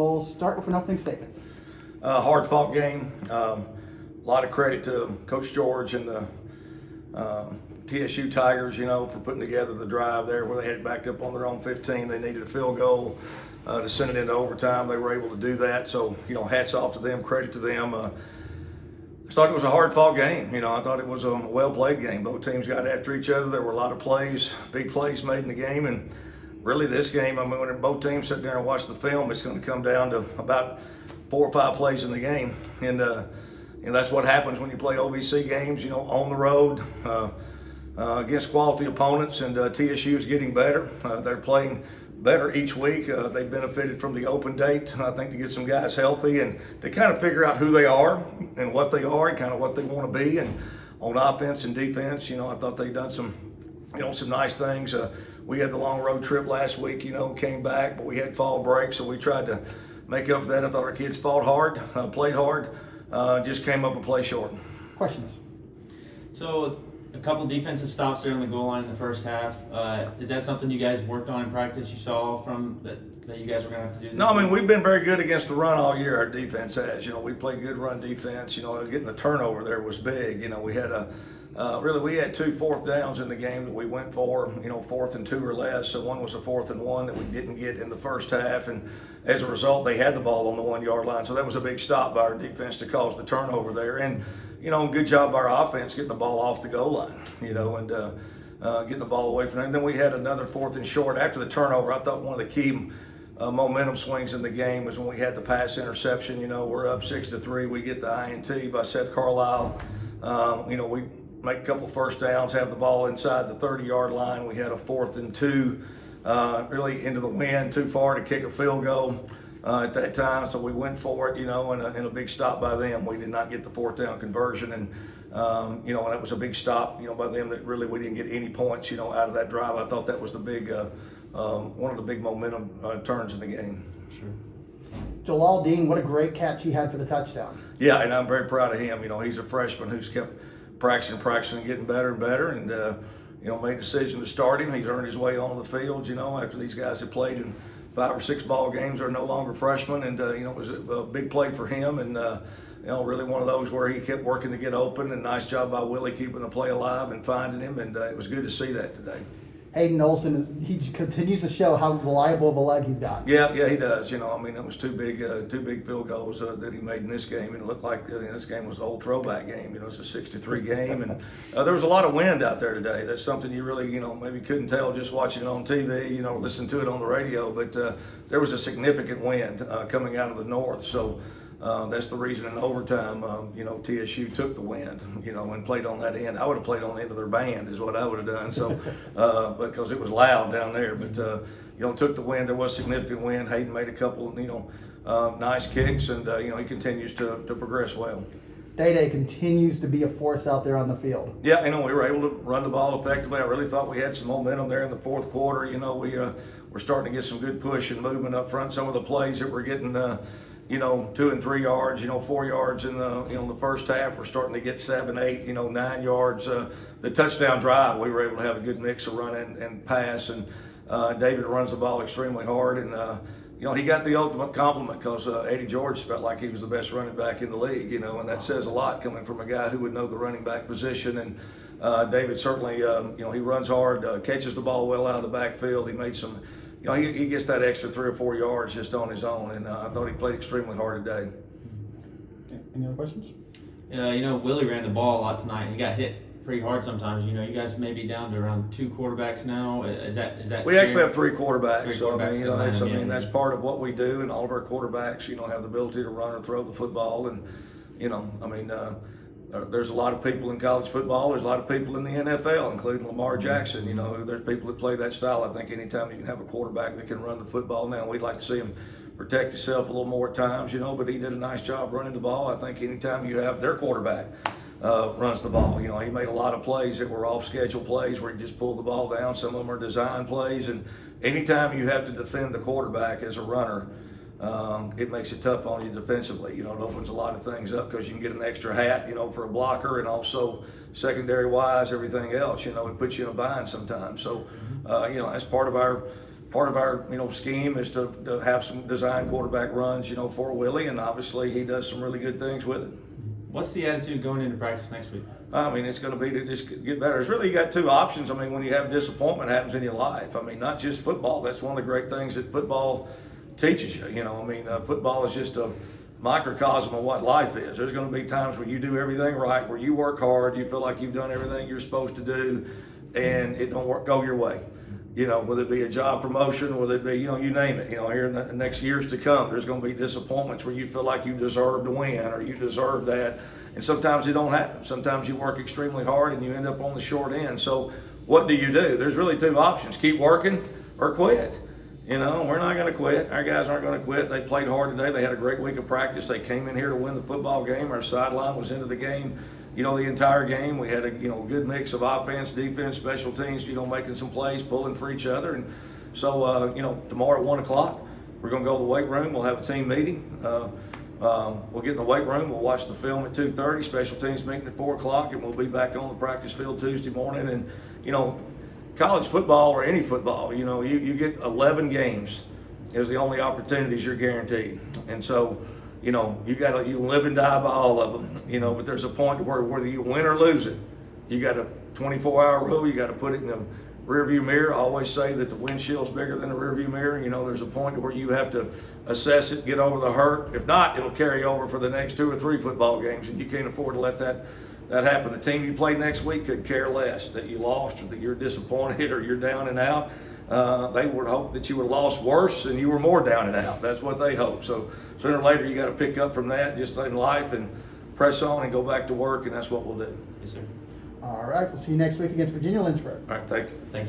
We'll start with an opening statement. Hard-fought game. A lot of credit to Coach George and the TSU Tigers, for putting together the drive there where they had it backed up on their own 15. They needed a field goal to send it into overtime. They were able to do that. So, hats off to them, credit to them. I thought it was a hard-fought game. I thought it was a well-played game. Both teams got after each other. There were a lot of plays, big plays made in the game. And really this game, when both teams sit there and watch the film, it's going to come down to about 4 or 5 plays in the game. And that's what happens when you play OVC games, on the road against quality opponents. And TSU is getting better. They're playing better each week. They benefited from the open date, I think, to get some guys healthy and to kind of figure out who they are and what they are and kind of what they want to be. And on offense and defense, I thought they'd done some nice things. We had the long road trip last week, came back, but we had fall break, so we tried to make up for that. I thought our kids fought hard, played hard, just came up a play short. Questions? So a couple defensive stops there on the goal line in the first half. Is that something you guys worked on in practice? You saw from that you guys were going to have to do? No, we've been very good against the run all year. Our defense has. We played good run defense. Getting the turnover there was big. We had we had 2 4th downs in the game that we went for, 4th and 2 or less. So one was a 4th and 1 that we didn't get in the first half. And as a result, they had the ball on the 1 yard line. So that was a big stop by our defense to cause the turnover there. And, good job by our offense getting the ball off the goal line, and getting the ball away from them. And then we had another 4th and short after the turnover. I thought one of the key momentum swings in the game was when we had the pass interception. We're up 6-3. We get the INT by Seth Carlisle. We make a couple first downs, have the ball inside the 30-yard line. We had a 4th and 2, really into the wind, too far to kick a field goal at that time. So we went for it, and a big stop by them. We did not get the 4th down conversion, and and that was a big stop, by them that really we didn't get any points, out of that drive. I thought that was the big, one of the big momentum turns in the game. Sure. Jalal Dean, what a great catch he had for the touchdown. Yeah, and I'm very proud of him. He's a freshman who's kept practicing, and getting better and better, and made a decision to start him. He's earned his way on the field. After these guys have played in 5 or 6 ball games, are no longer freshmen, and it was a big play for him, and really one of those where he kept working to get open. And nice job by Willie keeping the play alive and finding him, and it was good to see that today. Hayden Olson, he continues to show how reliable of a leg he's got. Yeah, he does. It was 2 big field goals that he made in this game, and it looked like this game was an old throwback game. It's a 6-3 game, and there was a lot of wind out there today. That's something you really, maybe couldn't tell just watching it on TV, listen to it on the radio, but there was a significant wind coming out of the north, so that's the reason in overtime, TSU took the wind, and played on that end. I would have played on the end of their band is what I would have done. So, because it was loud down there, but, took the wind. There was significant wind. Hayden made a couple, nice kicks, and, he continues to progress well. Day continues to be a force out there on the field. Yeah, we were able to run the ball effectively. I really thought we had some momentum there in the 4th quarter. We're starting to get some good push and movement up front. Some of the plays that we're getting, 2 and 3 yards, 4 yards in the first half. We're starting to get 7, 8, 9 yards. The touchdown drive, we were able to have a good mix of run and pass. And David runs the ball extremely hard. And, he got the ultimate compliment because Eddie George felt like he was the best running back in the league, and that says a lot coming from a guy who would know the running back position. And David certainly, he runs hard, catches the ball well out of the backfield. He made some, he gets that extra 3 or 4 yards just on his own, and I thought he played extremely hard today. Any other questions? Willie ran the ball a lot tonight. He got hit pretty hard sometimes. You guys may be down to around 2 quarterbacks now. Is that? We actually have 3 quarterbacks. 3 quarterbacks. So that's part of what we do, and all of our quarterbacks, have the ability to run or throw the football, and there's a lot of people in college football. There's a lot of people in the NFL, including Lamar Jackson. There's people that play that style. I think anytime you can have a quarterback that can run the football, now we'd like to see him protect himself a little more at times, but he did a nice job running the ball. I think anytime you have their quarterback runs the ball, he made a lot of plays that were off-schedule plays where he just pulled the ball down. Some of them are design plays, and anytime you have to defend the quarterback as a runner, it makes it tough on you defensively. It opens a lot of things up because you can get an extra hat, for a blocker, and also secondary wise, everything else, it puts you in a bind sometimes. So, that's part of our part of our, scheme is to have some design quarterback runs, for Willie, and obviously he does some really good things with it. What's the attitude going into practice next week? I mean, it's going to be to just get better. It's really, you got two options. I mean, when you have disappointment happens in your life, I mean, not just football. That's one of the great things that football teaches you. Football is just a microcosm of what life is. There's going to be times where you do everything right, where you work hard, you feel like you've done everything you're supposed to do, and it don't go your way. Whether it be a job promotion, whether it be, you name it, here in the next years to come, there's going to be disappointments where you feel like you deserve to win or you deserve that. And sometimes it don't happen. Sometimes you work extremely hard and you end up on the short end. So what do you do? There's really two options: keep working or quit. We're not going to quit. Our guys aren't going to quit. They played hard today. They had a great week of practice. They came in here to win the football game. Our sideline was into the game, the entire game. We had a, good mix of offense, defense, special teams, making some plays, pulling for each other. And so, tomorrow at 1 o'clock, we're going to go to the weight room. We'll have a team meeting. We'll get in the weight room. We'll watch the film at 2:30, special teams meeting at 4 o'clock, and we'll be back on the practice field Tuesday morning. And, college football or any football, you get 11 games is the only opportunities you're guaranteed. And so, you live and die by all of them, but there's a point where whether you win or lose it, you got a 24-hour rule. You got to put it in the rearview mirror. I always say that the windshield's bigger than the rearview mirror. There's a point where you have to assess it, get over the hurt. If not, it'll carry over for the next 2 or 3 football games, and you can't afford to let that happen. The team you play next week could care less that you lost or that you're disappointed or you're down and out. They would hope that you would have lost worse and you were more down and out. That's what they hope. So sooner or later, you got to pick up from that just in life and press on and go back to work, and that's what we'll do. Yes, sir. All right, we'll see you next week against Virginia Lynchburg. All right, thank you. Thank you.